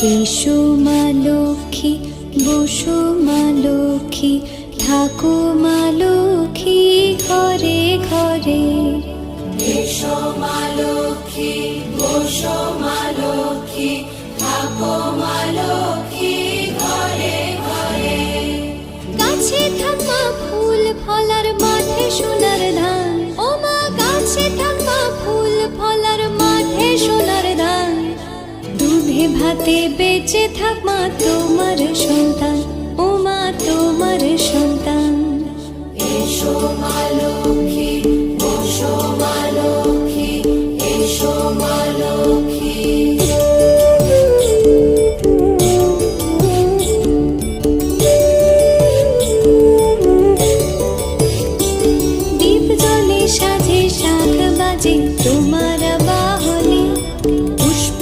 এসো মা লক্ষ্মী, বসো মা লক্ষ্মী, থাকো মা লক্ষ্মী ঘরে ঘরে। এসো মা লক্ষ্মী, বসো মা লক্ষ্মী, থাকো মা লক্ষ্মী ঘরে ঘরে। গাছে থাক মা ফুল ফলার, মাঠে সোনার ধান। ও মা গাছে থাক মা ফুল ফলার, মাঠে সোনার ধান। দুধে ভাতে বেঁচে থাক মা তোমার সন্তান, ও মা তোমার সন্তান। এসো মা লক্ষ্মী, বসো মা লক্ষ্মী,